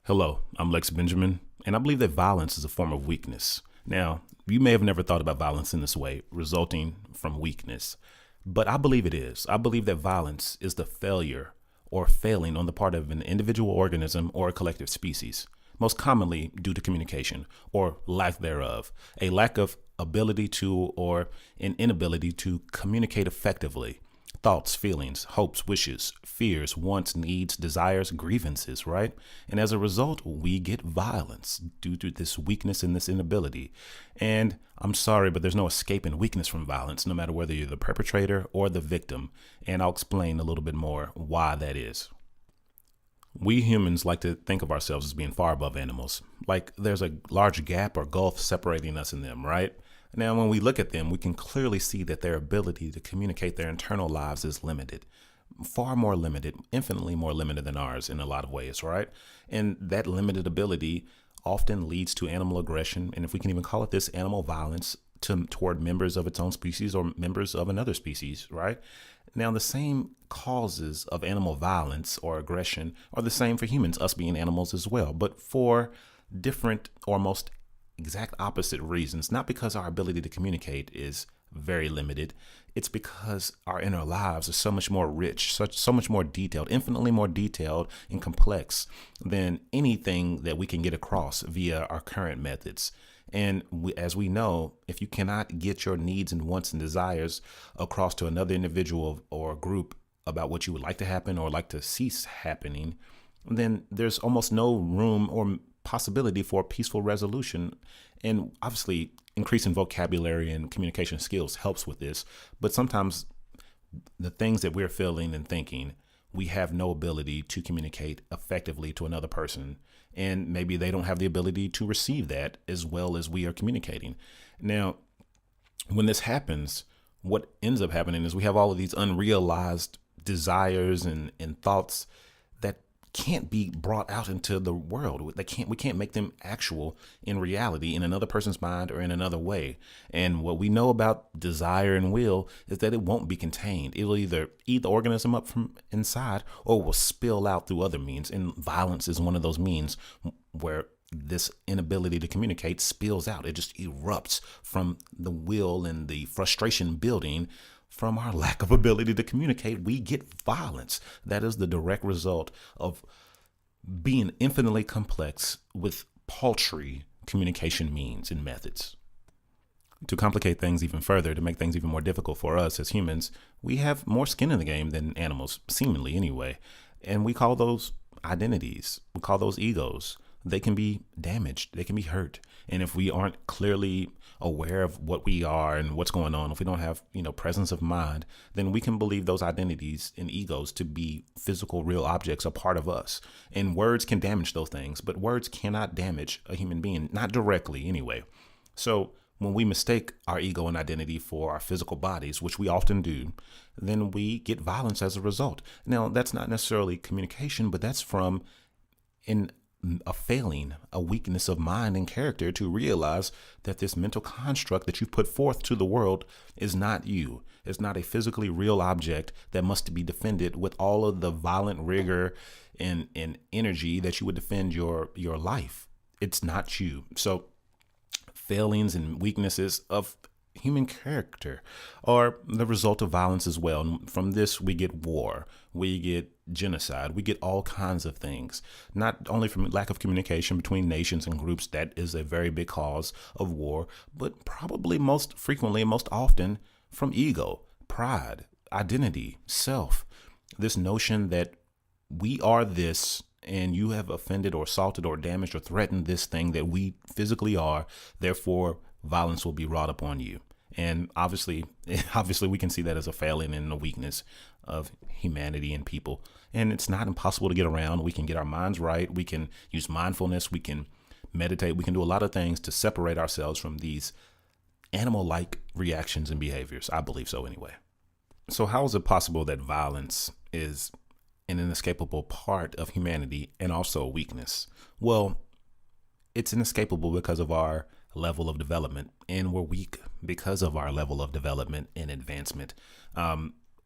Hello, I'm Lex Benjamin, and I believe that violence is a form of weakness. Now, you may have never thought about violence in this way, resulting from weakness, but I believe it is. I believe that violence is the failure or failing on the part of an individual organism or a collective species, most commonly due to communication or lack thereof, a lack of ability to or an inability to communicate effectively. Thoughts, feelings, hopes, wishes, fears, wants, needs, desires, grievances, right? And as a result, we get violence due to this weakness and this inability. And I'm sorry, but there's no escaping weakness from violence, no matter whether you're the perpetrator or the victim. And I'll explain a little bit more why that is. We humans like to think of ourselves as being far above animals, like there's a large gap or gulf separating us and them, right? Now, when we look at them, we can clearly see that their ability to communicate their internal lives is limited, far more limited, infinitely more limited than ours in a lot of ways, right? And that limited ability often leads to animal aggression, and if we can even call it this, animal violence toward members of its own species or members of another species, right? Now, the same causes of animal violence or aggression are the same for humans, us being animals as well, but for different or most exact opposite reasons. Not because our ability to communicate is very limited. It's because our inner lives are so much more rich, so much more detailed, infinitely more detailed and complex than anything that we can get across via our current methods. And as we know, if you cannot get your needs and wants and desires across to another individual or group about what you would like to happen or like to cease happening, then there's almost no room or possibility for peaceful resolution. And obviously, increasing vocabulary and communication skills helps with this. But sometimes the things that we're feeling and thinking, we have no ability to communicate effectively to another person. And maybe they don't have the ability to receive that as well as we are communicating. Now, when this happens, what ends up happening is we have all of these unrealized desires and thoughts that can't be brought out into the world. We can't make them actual in reality in another person's mind or in another way. And what we know about desire and will is that it won't be contained. It'll either eat the organism up from inside or will spill out through other means. And violence is one of those means where this inability to communicate spills out. It just erupts from the will and the frustration building from our lack of ability to communicate. We get violence. That is the direct result of being infinitely complex with paltry communication means and methods. To complicate things even further, to make things even more difficult for us as humans, we have more skin in the game than animals, seemingly anyway. And we call those identities. We call those egos. They can be damaged. They can be hurt. And if we aren't clearly aware of what we are and what's going on, if we don't have, presence of mind, then we can believe those identities and egos to be physical, real objects, a part of us. And words can damage those things, but words cannot damage a human being, not directly anyway. So when we mistake our ego and identity for our physical bodies, which we often do, then we get violence as a result. Now, that's not necessarily communication, but that's from a failing, a weakness of mind and character to realize that this mental construct that you've put forth to the world is not you. It's not a physically real object that must be defended with all of the violent rigor and energy that you would defend your life. It's not you. So failings and weaknesses of human character are the result of violence as well. And from this, we get war, we get genocide, we get all kinds of things, not only from lack of communication between nations and groups. That is a very big cause of war, but probably most frequently and most often from ego, pride, identity, self, this notion that we are this and you have offended or assaulted or damaged or threatened this thing that we physically are. Therefore, violence will be wrought upon you. And obviously we can see that as a failing and a weakness of humanity and people. And it's not impossible to get around. We can get our minds right. We can use mindfulness. We can meditate. We can do a lot of things to separate ourselves from these animal-like reactions and behaviors. I believe so anyway. So how is it possible that violence is an inescapable part of humanity and also a weakness? Well, it's inescapable because of our level of development, and we're weak because of our level of development and advancement.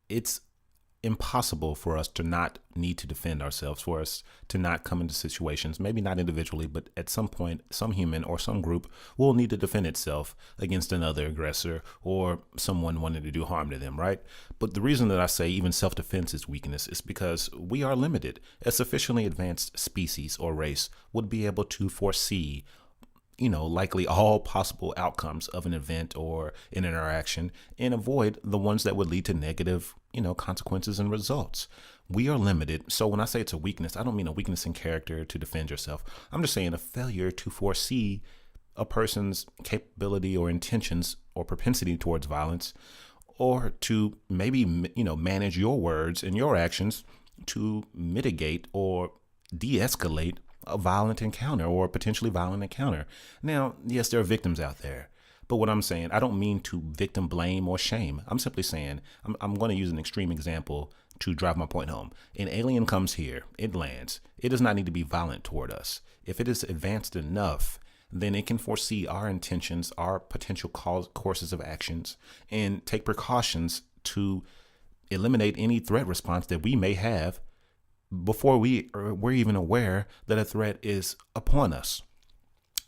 It's impossible for us to not need to defend ourselves, for us to not come into situations, maybe not individually, but at some point, some human or some group will need to defend itself against another aggressor or someone wanting to do harm to them, right? But the reason that I say even self-defense is weakness is because we are limited. A sufficiently advanced species or race would be able to foresee likely all possible outcomes of an event or an interaction and avoid the ones that would lead to negative, consequences and results. We are limited. So when I say it's a weakness, I don't mean a weakness in character to defend yourself. I'm just saying a failure to foresee a person's capability or intentions or propensity towards violence, or to maybe, manage your words and your actions to mitigate or de-escalate a violent encounter or potentially violent encounter. Now, yes, there are victims out there, but what I'm saying, I don't mean to victim blame or shame. I'm simply saying, I'm going to use an extreme example to drive my point home. An alien comes here, it lands. It does not need to be violent toward us. If it is advanced enough, then it can foresee our intentions, our potential courses of actions, and take precautions to eliminate any threat response that we may have before we're even aware that a threat is upon us.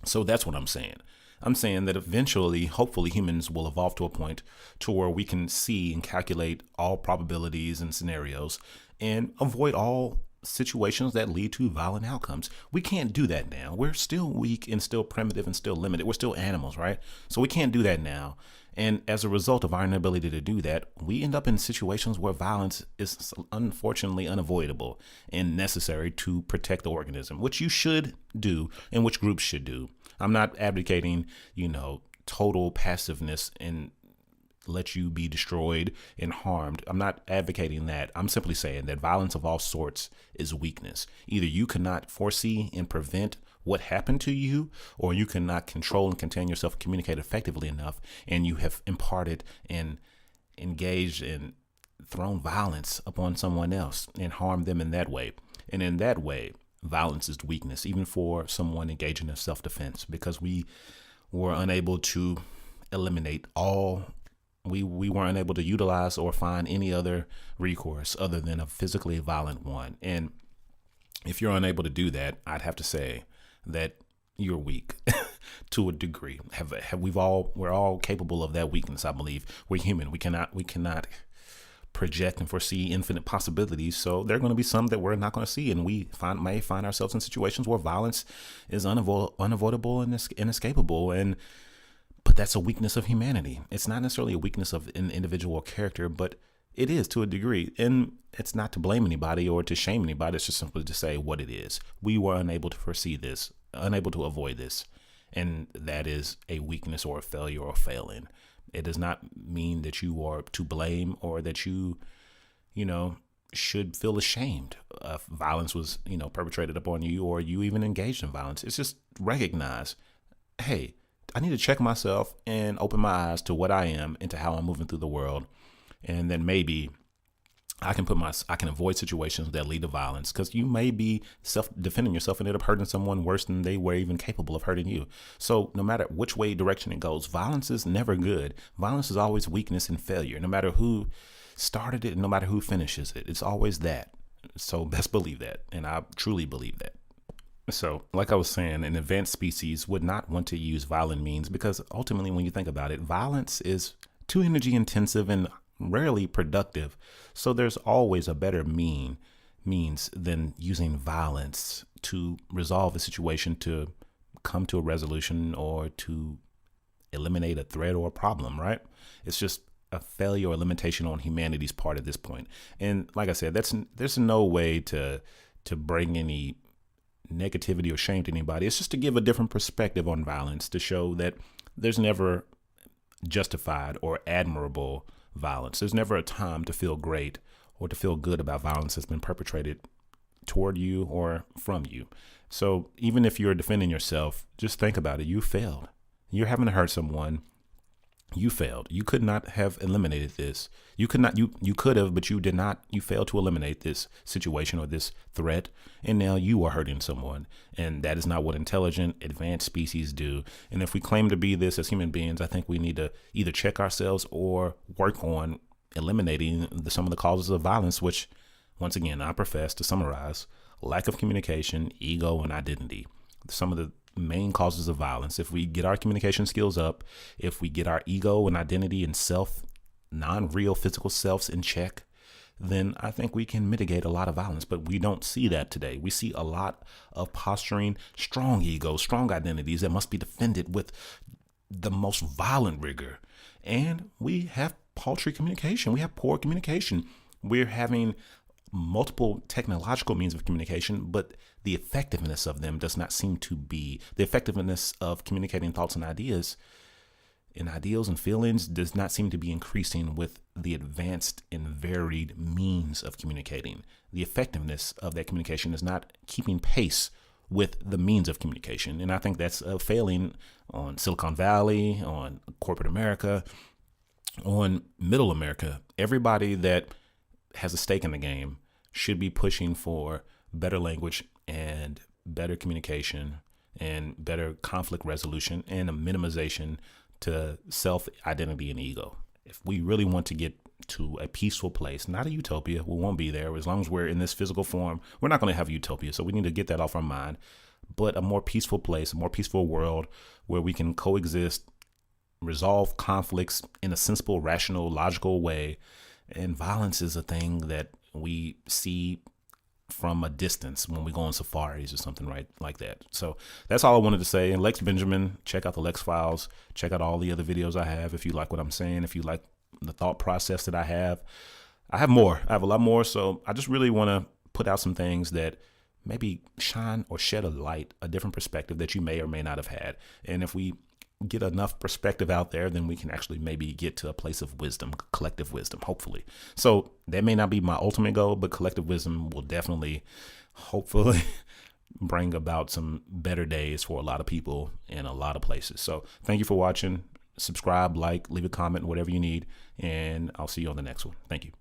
So that's what I'm saying. I'm saying that eventually, hopefully, humans will evolve to a point to where we can see and calculate all probabilities and scenarios and avoid all situations that lead to violent outcomes. We can't do that now. We're still weak and still primitive and still limited. We're still animals, right? So we can't do that now. And as a result of our inability to do that, we end up in situations where violence is unfortunately unavoidable and necessary to protect the organism, which you should do and which groups should do. I'm not advocating, total passiveness and let you be destroyed and harmed. I'm not advocating that. I'm simply saying that violence of all sorts is weakness. Either you cannot foresee and prevent what happened to you, or you cannot control and contain yourself, communicate effectively enough, and you have imparted and engaged and thrown violence upon someone else and harmed them in that way. And in that way, violence is weakness, even for someone engaging in self-defense, because we were unable to eliminate all. We weren't able to utilize or find any other recourse other than a physically violent one. And if you're unable to do that, I'd have to say that you're weak to a degree. We're all capable of that weakness. I believe we're human. We cannot project and foresee infinite possibilities. So there are going to be some that we're not going to see, and we may find ourselves in situations where violence is unavoidable and inescapable. But that's a weakness of humanity. It's not necessarily a weakness of an individual character, but it is to a degree. And it's not to blame anybody or to shame anybody. It's just simply to say what it is. We were unable to foresee this, unable to avoid this. And that is a weakness or a failure or failing. It does not mean that you are to blame or that you should feel ashamed if violence was, perpetrated upon you or you even engaged in violence. It's just recognize, hey, I need to check myself and open my eyes to what I am and to how I'm moving through the world. And then maybe I can avoid situations that lead to violence, because you may be self-defending yourself and end up hurting someone worse than they were even capable of hurting you. So no matter which way direction it goes, violence is never good. Violence is always weakness and failure, no matter who started it, no matter who finishes it. It's always that. So best believe that. And I truly believe that. So, like I was saying, an advanced species would not want to use violent means because ultimately, when you think about it, violence is too energy intensive and rarely productive. So there's always a better means than using violence to resolve a situation, to come to a resolution, or to eliminate a threat or a problem, right? It's just a failure or limitation on humanity's part at this point. And like I said, there's no way to bring any negativity or shame to anybody. It's just to give a different perspective on violence, to show that there's never justified or admirable violence. There's never a time to feel great or to feel good about violence that's been perpetrated toward you or from you. So even if you're defending yourself, just think about it. You failed. You're having to hurt someone. You failed. You could not have eliminated this. You could have, but you did not. You failed to eliminate this situation or this threat. And now you are hurting someone. And that is not what intelligent, advanced species do. And if we claim to be this as human beings, I think we need to either check ourselves or work on eliminating some of the causes of violence, which, once again, I profess to summarize: lack of communication, ego, and identity. Some of the main causes of violence. If we get our communication skills up, if we get our ego and identity and self, non-real physical selves in check, then I think we can mitigate a lot of violence. But we don't see that today. We see a lot of posturing, strong egos, strong identities that must be defended with the most violent rigor. And we have paltry communication. We have poor communication. We're having multiple technological means of communication, but the effectiveness of them does not seem to be, the effectiveness of communicating thoughts and ideas and ideals and feelings does not seem to be increasing with the advanced and varied means of communicating. The effectiveness of that communication is not keeping pace with the means of communication. And I think that's a failing on Silicon Valley, on corporate America, on middle America. Everybody that has a stake in the game should be pushing for better language and better communication and better conflict resolution and a minimization to self-identity and ego. If we really want to get to a peaceful place, not a utopia, we won't be there. As long as we're in this physical form, we're not going to have a utopia. So we need to get that off our mind. But a more peaceful place, a more peaceful world where we can coexist, resolve conflicts in a sensible, rational, logical way. And violence is a thing that we see from a distance when we go on safaris or something right like that. So that's all I wanted to say. And Lex Benjamin, check out the Lex Files. Check out all the other videos I have. If you like what I'm saying, if you like the thought process that I have more. I have a lot more. So I just really want to put out some things that maybe shine or shed a light, a different perspective that you may or may not have had. And if we get enough perspective out there, then we can actually maybe get to a place of wisdom, collective wisdom, hopefully. So that may not be my ultimate goal, but collective wisdom will definitely, hopefully, bring about some better days for a lot of people in a lot of places. So thank you for watching. Subscribe, like, leave a comment, whatever you need, and I'll see you on the next one. Thank you.